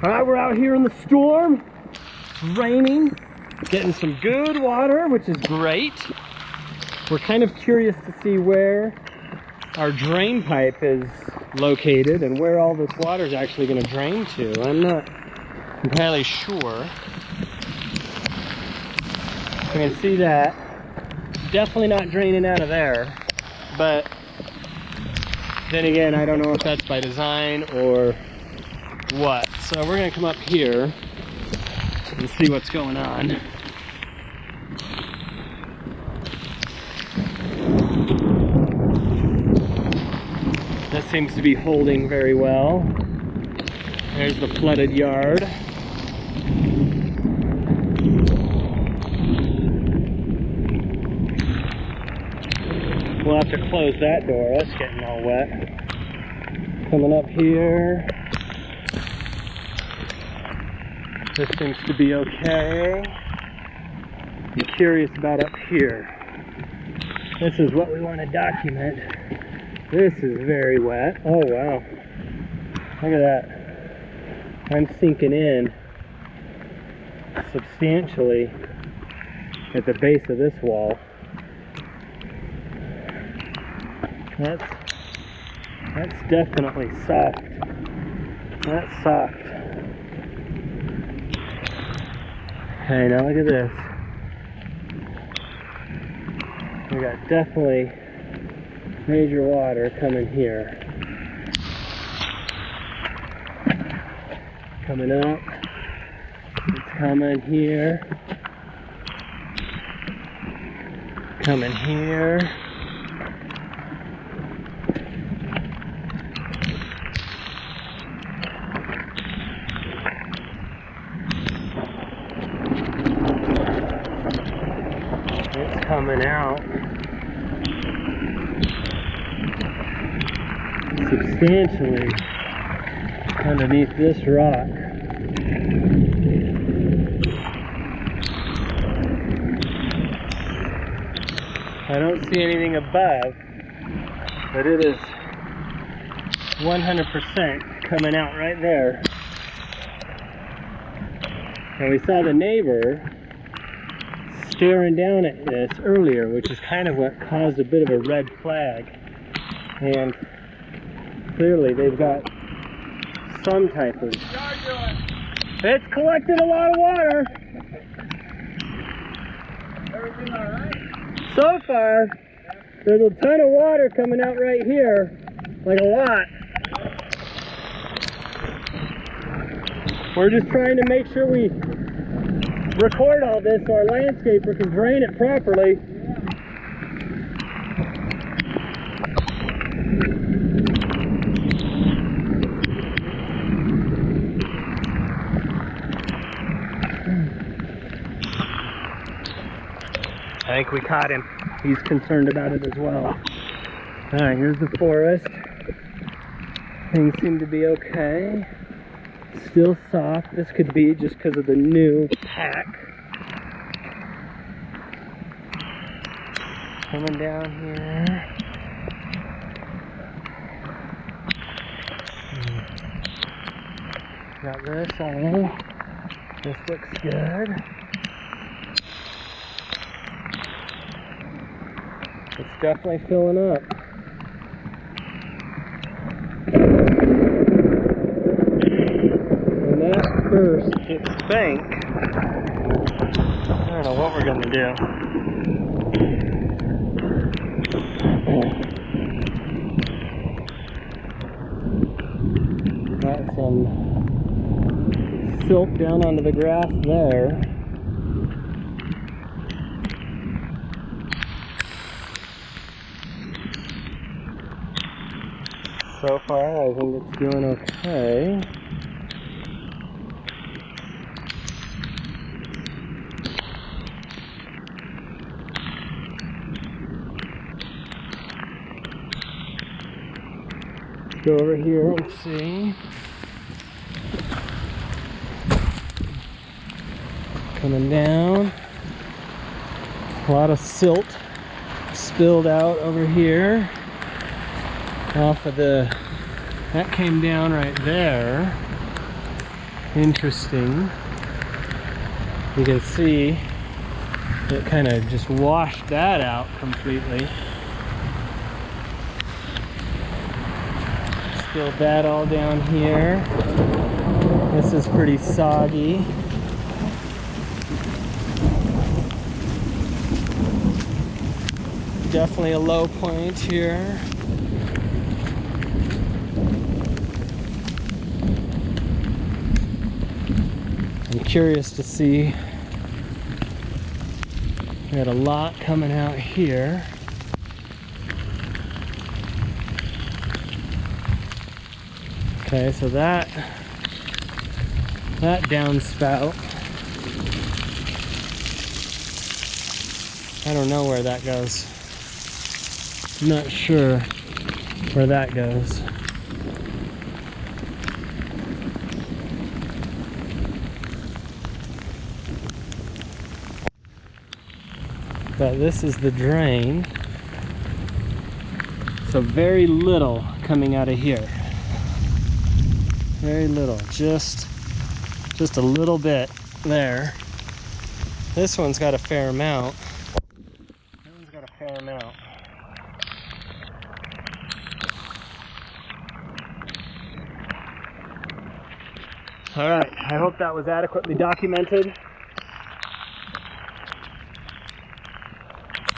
All right, we're out here in the storm. It's raining, getting some good water, which is great. We're kind of curious to see where our drain pipe is located and where all this water is actually going to drain to. I'm not entirely sure. I can see that. Definitely not draining out of there, but then again, I don't know if that's by design or what. So we're gonna come up here and see what's going on. That seems to be holding very well. There's the flooded yard. We'll have to close that door. That's getting all wet. Coming up here. This seems to be okay. I'm curious about up here. This is what we want to document. This is very wet. Oh wow. Look at that. I'm sinking in substantially at the base of this wall. That's definitely soft. That's soft. Okay, now look at this. We got definitely major water coming here. Coming up. It's coming here. Coming here. It's coming out substantially underneath this rock. I don't see anything above, but it is 100% coming out right there. And we saw the neighbor staring down at this earlier, which is kind of what caused a bit of a red flag. And clearly they've got some type of... It's collected a lot of water. Everything all right? So far, there's a ton of water coming out right here. Like a lot. We're just trying to make sure we record all this so our landscaper can drain it properly. I think we caught him. He's concerned about it as well. Alright, here's the forest. Things seem to be okay. Still soft. This could be just because of the new pack. Coming down here. Got this on. This looks good. It's definitely filling up. When that first hits bank, I don't know what we're gonna do. Got some silt down onto the grass there. So far, I think it's doing okay. Let's go over here and see. Coming down. A lot of silt spilled out over here. Off of the, that came down right there, interesting. You can see it kind of just washed that out completely. Spilled that all down here. This is pretty soggy. Definitely a low point here. I'm curious to see. We got a lot coming out here. Okay, so that downspout, I don't know where that goes. I'm not sure where that goes. But this is the drain. So very little coming out of here. Very little, just a little bit there. This one's got a fair amount. That one's got a fair amount. All right, I hope that was adequately documented.